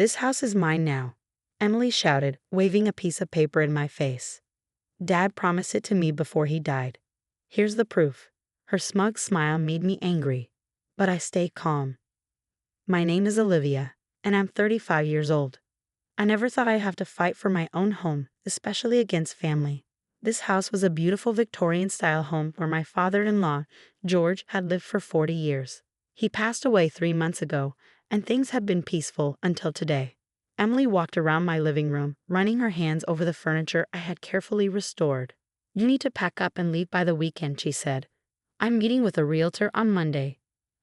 "This house is mine now," Emily shouted, waving a piece of paper in my face. "Dad promised it to me before he died. Here's the proof." Her smug smile made me angry, but I stayed calm. "My name is Olivia, and I'm 35 years old. I never thought I'd have to fight for my own home, especially against family. This house was a beautiful Victorian-style home where my father-in-law, George, had lived for 40 years. He passed away 3 months ago, and things have been peaceful until today." Emily walked around my living room, running her hands over the furniture I had carefully restored. "You need to pack up and leave by the weekend," she said. "I'm meeting with a realtor on Monday."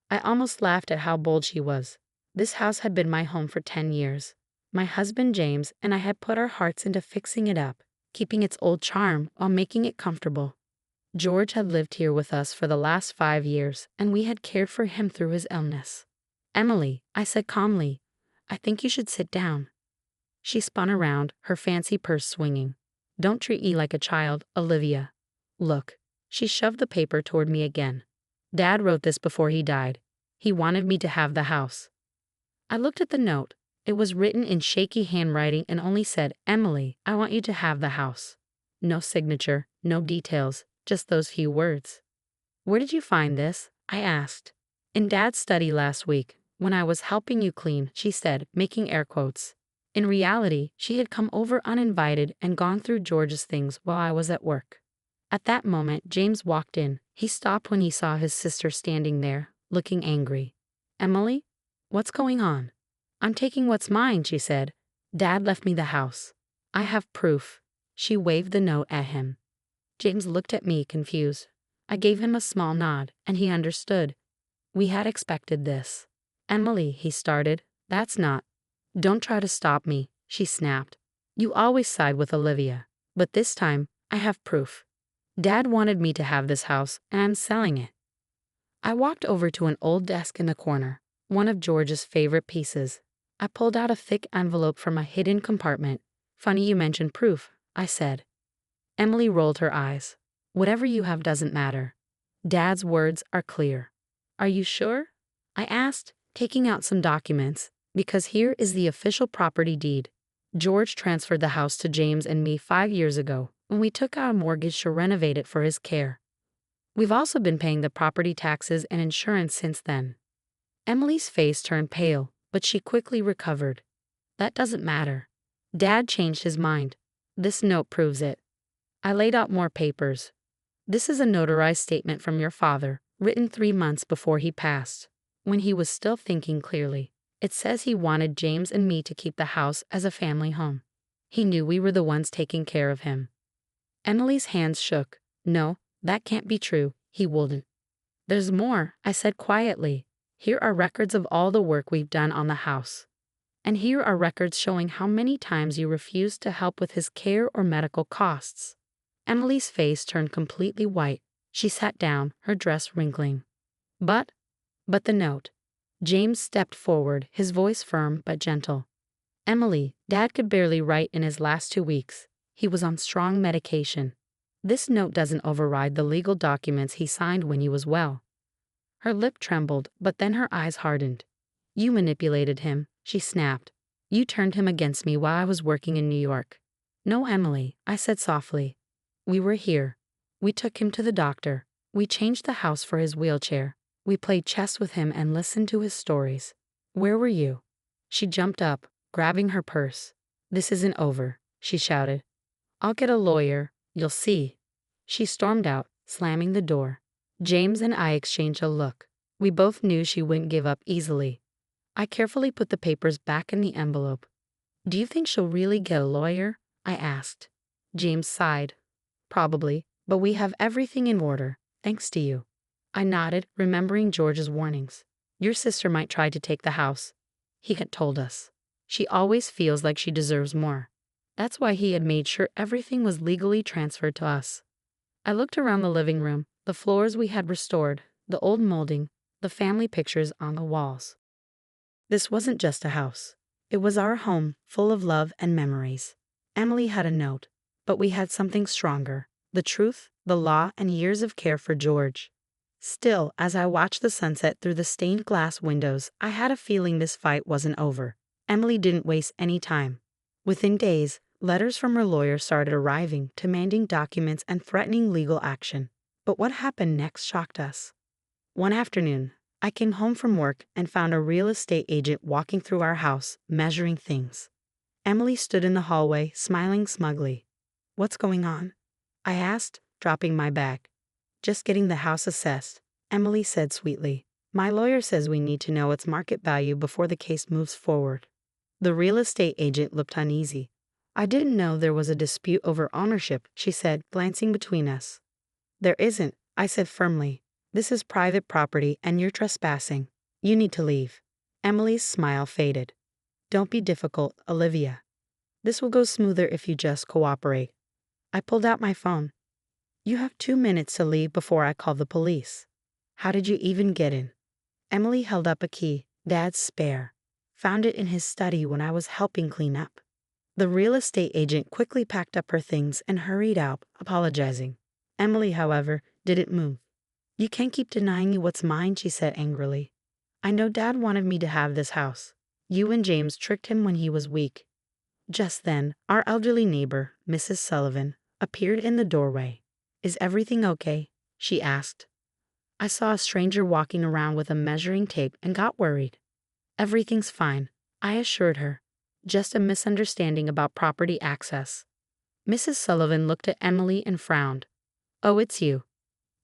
I almost laughed at how bold she was. This house had been my home for 10 years. My husband James and I had put our hearts into fixing it up, keeping its old charm while making it comfortable. George had lived here with us for the last 5 years, and we had cared for him through his illness. "Emily," I said calmly, "I think you should sit down." She spun around, her fancy purse swinging. "Don't treat me like a child, Olivia. Look." She shoved the paper toward me again. "Dad wrote this before he died. He wanted me to have the house." I looked at the note. It was written in shaky handwriting and only said, "Emily, I want you to have the house." No signature, no details, just those few words. "Where did you find this?" I asked. "In Dad's study last week, when I was helping you clean," she said, making air quotes. In reality, she had come over uninvited and gone through George's things while I was at work. At that moment, James walked in. He stopped when he saw his sister standing there, looking angry. "Emily, what's going on?" "I'm taking what's mine," she said. "Dad left me the house. I have proof." She waved the note at him. James looked at me, confused. I gave him a small nod, and he understood. We had expected this. "Emily," he started. "That's not—" "Don't try to stop me," she snapped. "You always side with Olivia. But this time, I have proof. Dad wanted me to have this house, and I'm selling it." I walked over to an old desk in the corner, one of George's favorite pieces. I pulled out a thick envelope from a hidden compartment. "Funny you mentioned proof," I said. Emily rolled her eyes. "Whatever you have doesn't matter. Dad's words are clear." "Are you sure?" I asked, taking out some documents, "because here is the official property deed. George transferred the house to James and me 5 years ago, when we took out a mortgage to renovate it for his care. We've also been paying the property taxes and insurance since then." Emily's face turned pale, but she quickly recovered. "That doesn't matter. Dad changed his mind. This note proves it." I laid out more papers. "This is a notarized statement from your father, written 3 months before he passed, when he was still thinking clearly. It says he wanted James and me to keep the house as a family home. He knew we were the ones taking care of him." Emily's hands shook. "No, that can't be true. He wouldn't." "There's more," I said quietly. "Here are records of all the work we've done on the house. And here are records showing how many times you refused to help with his care or medical costs." Emily's face turned completely white. She sat down, her dress wrinkling. But the note." James stepped forward, his voice firm but gentle. "Emily, Dad could barely write in his last 2 weeks. He was on strong medication. This note doesn't override the legal documents he signed when he was well." Her lip trembled, but then her eyes hardened. "You manipulated him," she snapped. "You turned him against me while I was working in New York." "No, Emily," I said softly. "We were here. We took him to the doctor. We changed the house for his wheelchair. We played chess with him and listened to his stories. Where were you?" She jumped up, grabbing her purse. "This isn't over," she shouted. "I'll get a lawyer. You'll see." She stormed out, slamming the door. James and I exchanged a look. We both knew she wouldn't give up easily. I carefully put the papers back in the envelope. "Do you think she'll really get a lawyer?" I asked. James sighed. "Probably, but we have everything in order, thanks to you." I nodded, remembering George's warnings. "Your sister might try to take the house," he had told us. "She always feels like she deserves more." That's why he had made sure everything was legally transferred to us. I looked around the living room, the floors we had restored, the old molding, the family pictures on the walls. This wasn't just a house. It was our home, full of love and memories. Emily had a note, but we had something stronger: the truth, the law, and years of care for George. Still, as I watched the sunset through the stained glass windows, I had a feeling this fight wasn't over. Emily didn't waste any time. Within days, letters from her lawyer started arriving, demanding documents and threatening legal action. But what happened next shocked us. One afternoon, I came home from work and found a real estate agent walking through our house, measuring things. Emily stood in the hallway, smiling smugly. "What's going on?" I asked, dropping my bag. "Just getting the house assessed," Emily said sweetly. "My lawyer says we need to know its market value before the case moves forward." The real estate agent looked uneasy. "I didn't know there was a dispute over ownership," she said, glancing between us. "There isn't," I said firmly. "This is private property and you're trespassing. You need to leave." Emily's smile faded. "Don't be difficult, Olivia. This will go smoother if you just cooperate." I pulled out my phone. "You have 2 minutes to leave before I call the police." "How did you even get in?" Emily held up a key, Dad's spare. "Found it in his study when I was helping clean up." The real estate agent quickly packed up her things and hurried out, apologizing. Emily, however, didn't move. "You can't keep denying me what's mine," she said angrily. "I know Dad wanted me to have this house. You and James tricked him when he was weak." Just then, our elderly neighbor, Mrs. Sullivan, appeared in the doorway. "Is everything okay?" she asked. I saw a stranger walking around with a measuring tape and got worried. "Everything's fine," I assured her. "Just a misunderstanding about property access." Mrs. Sullivan looked at Emily and frowned. "Oh, it's you.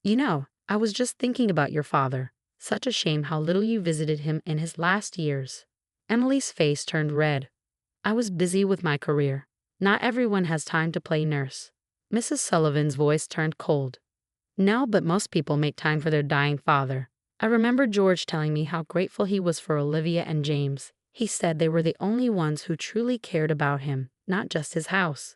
You know, I was just thinking about your father. Such a shame how little you visited him in his last years." Emily's face turned red. "I was busy with my career. Not everyone has time to play nurse." Mrs. Sullivan's voice turned cold. "No, but most people make time for their dying father. I remember George telling me how grateful he was for Olivia and James. He said they were the only ones who truly cared about him, not just his house."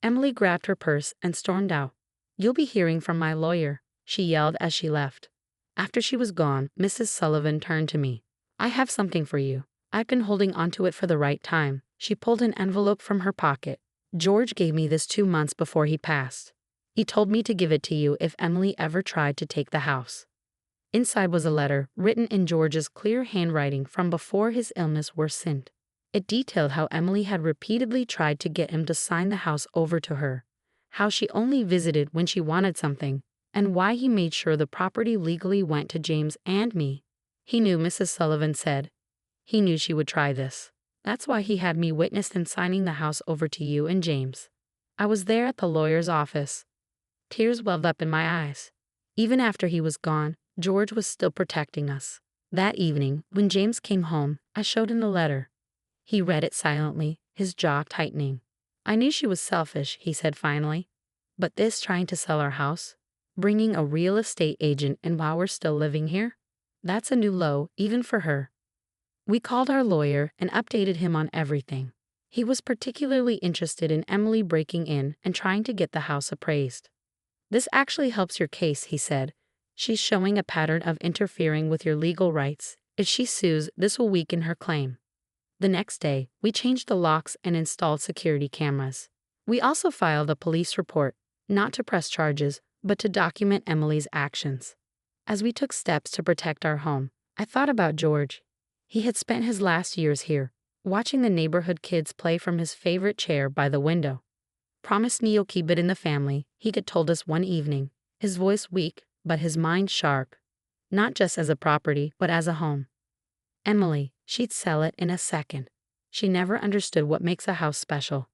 Emily grabbed her purse and stormed out. "You'll be hearing from my lawyer," she yelled as she left. After she was gone, Mrs. Sullivan turned to me. "I have something for you. I've been holding onto it for the right time." She pulled an envelope from her pocket. "George gave me this 2 months before he passed. He told me to give it to you if Emily ever tried to take the house." Inside was a letter written in George's clear handwriting from before his illness worsened. It detailed how Emily had repeatedly tried to get him to sign the house over to her, how she only visited when she wanted something, and why he made sure the property legally went to James and me. "He knew," Mrs. Sullivan said. "He knew she would try this. That's why he had me witness him signing the house over to you and James. I was there at the lawyer's office." Tears welled up in my eyes. Even after he was gone, George was still protecting us. That evening, when James came home, I showed him the letter. He read it silently, his jaw tightening. "I knew she was selfish," he said finally. "But this trying to sell our house, bringing a real estate agent in while we're still living here, that's a new low, even for her." We called our lawyer and updated him on everything. He was particularly interested in Emily breaking in and trying to get the house appraised. "This actually helps your case," he said. "She's showing a pattern of interfering with your legal rights. If she sues, this will weaken her claim." The next day, we changed the locks and installed security cameras. We also filed a police report, not to press charges, but to document Emily's actions. As we took steps to protect our home, I thought about George. He had spent his last years here, watching the neighborhood kids play from his favorite chair by the window. "Promise me you'll keep it in the family," he had told us one evening, his voice weak, but his mind sharp. Not just as a property, but as a home. Emily, she'd sell it in a second. She never understood what makes a house special.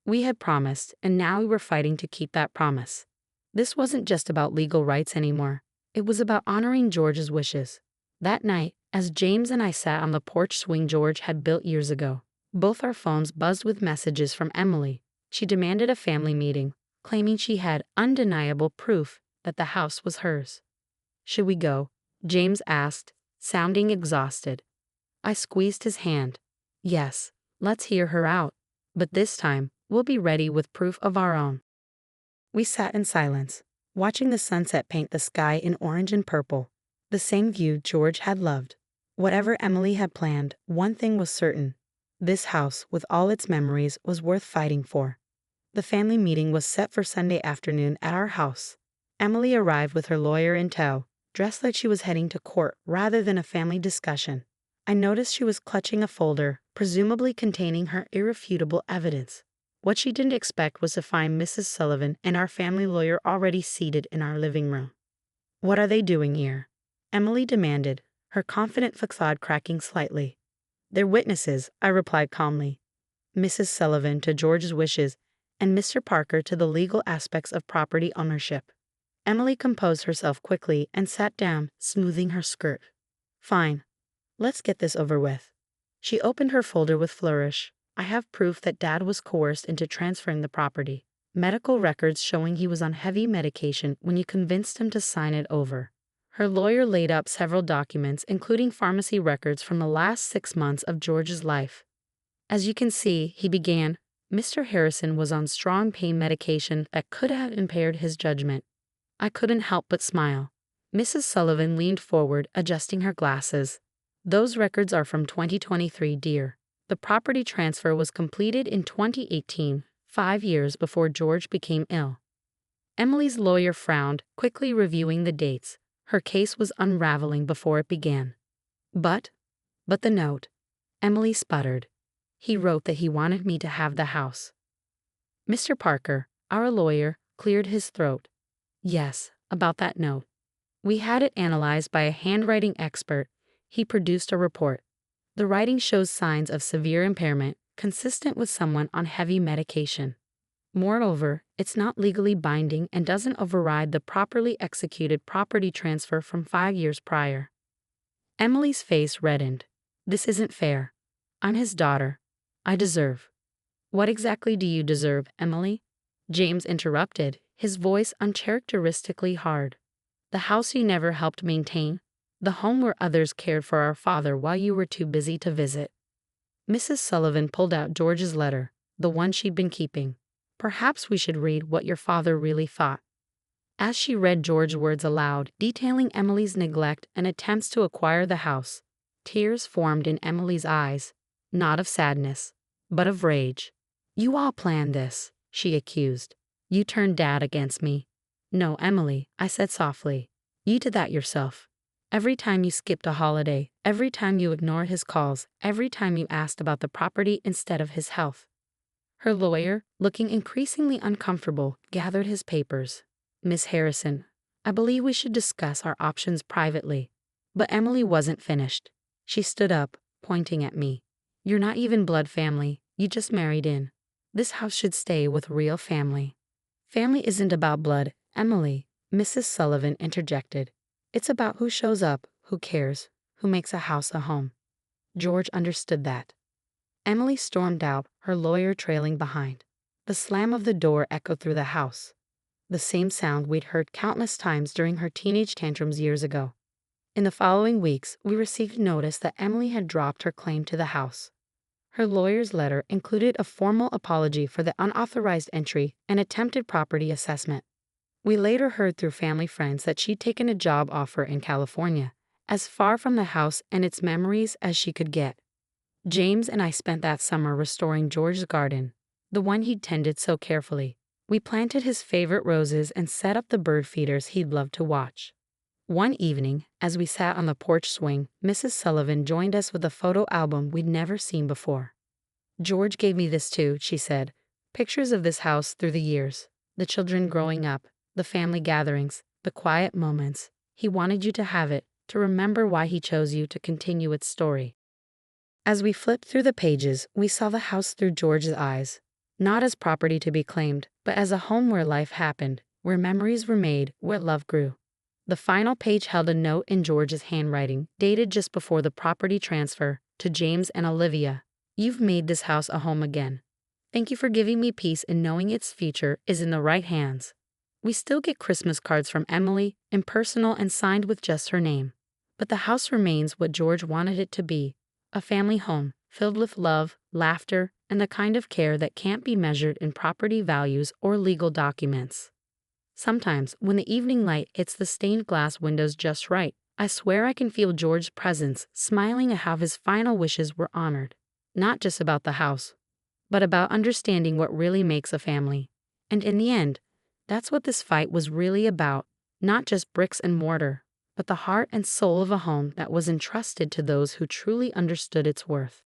We had promised, and now we were fighting to keep that promise. This wasn't just about legal rights anymore. It was about honoring George's wishes. That night, as James and I sat on the porch swing George had built years ago, both our phones buzzed with messages from Emily. She demanded a family meeting, claiming she had undeniable proof that the house was hers. "Should we go?" James asked, sounding exhausted. I squeezed his hand. "Yes, let's hear her out. But this time, we'll be ready with proof of our own." We sat in silence, watching the sunset paint the sky in orange and purple, the same view George had loved. Whatever Emily had planned, one thing was certain. This house, with all its memories, was worth fighting for. The family meeting was set for Sunday afternoon at our house. Emily arrived with her lawyer in tow, dressed like she was heading to court rather than a family discussion. I noticed she was clutching a folder, presumably containing her irrefutable evidence. What she didn't expect was to find Mrs. Sullivan and our family lawyer already seated in our living room. "What are they doing here?" Emily demanded, her confident facade cracking slightly. "They're witnesses," I replied calmly. "Mrs. Sullivan to George's wishes, and Mr. Parker to the legal aspects of property ownership." Emily composed herself quickly and sat down, smoothing her skirt. "Fine. Let's get this over with." She opened her folder with flourish. "I have proof that Dad was coerced into transferring the property. Medical records showing he was on heavy medication when you convinced him to sign it over." Her lawyer laid out several documents, including pharmacy records from the last 6 months of George's life. "As you can see," he began, "Mr. Harrison was on strong pain medication that could have impaired his judgment." I couldn't help but smile. Mrs. Sullivan leaned forward, adjusting her glasses. "Those records are from 2023, dear. The property transfer was completed in 2018, 5 years before George became ill." Emily's lawyer frowned, quickly reviewing the dates. Her case was unraveling before it began. But the note," Emily sputtered. "He wrote that he wanted me to have the house." Mr. Parker, our lawyer, cleared his throat. "Yes, about that note. We had it analyzed by a handwriting expert." He produced a report. "The writing shows signs of severe impairment, consistent with someone on heavy medication. Moreover, it's not legally binding and doesn't override the properly executed property transfer from 5 years prior." Emily's face reddened. "This isn't fair. I'm his daughter. I deserve." "What exactly do you deserve, Emily?" James interrupted, his voice uncharacteristically hard. "The house you never helped maintain, the home where others cared for our father while you were too busy to visit." Mrs. Sullivan pulled out George's letter, the one she'd been keeping. "Perhaps we should read what your father really thought." As she read George's words aloud, detailing Emily's neglect and attempts to acquire the house, tears formed in Emily's eyes, not of sadness, but of rage. "You all planned this," she accused. "You turned Dad against me." "No, Emily," I said softly. "You did that yourself. Every time you skipped a holiday, every time you ignored his calls, every time you asked about the property instead of his health." Her lawyer, looking increasingly uncomfortable, gathered his papers. "Miss Harrison, I believe we should discuss our options privately." But Emily wasn't finished. She stood up, pointing at me. "You're not even blood family, you just married in. This house should stay with real family." "Family isn't about blood, Emily," Mrs. Sullivan interjected. "It's about who shows up, who cares, who makes a house a home." George understood that. Emily stormed out, her lawyer trailing behind. The slam of the door echoed through the house. The same sound we'd heard countless times during her teenage tantrums years ago. In the following weeks, we received notice that Emily had dropped her claim to the house. Her lawyer's letter included a formal apology for the unauthorized entry and attempted property assessment. We later heard through family friends that she'd taken a job offer in California, as far from the house and its memories as she could get. James and I spent that summer restoring George's garden, the one he'd tended so carefully. We planted his favorite roses and set up the bird feeders he'd loved to watch. One evening, as we sat on the porch swing, Mrs. Sullivan joined us with a photo album we'd never seen before. "George gave me this too," she said. "Pictures of this house through the years, the children growing up, the family gatherings, the quiet moments. He wanted you to have it, to remember why he chose you to continue its story." As we flipped through the pages, we saw the house through George's eyes, not as property to be claimed, but as a home where life happened, where memories were made, where love grew. The final page held a note in George's handwriting, dated just before the property transfer, to James and Olivia. "You've made this house a home again. Thank you for giving me peace in knowing its future is in the right hands." We still get Christmas cards from Emily, impersonal and signed with just her name. But the house remains what George wanted it to be, a family home, filled with love, laughter, and the kind of care that can't be measured in property values or legal documents. Sometimes, when the evening light hits the stained glass windows just right, I swear I can feel George's presence, smiling at how his final wishes were honored. Not just about the house, but about understanding what really makes a family. And in the end, that's what this fight was really about, not just bricks and mortar, but the heart and soul of a home that was entrusted to those who truly understood its worth.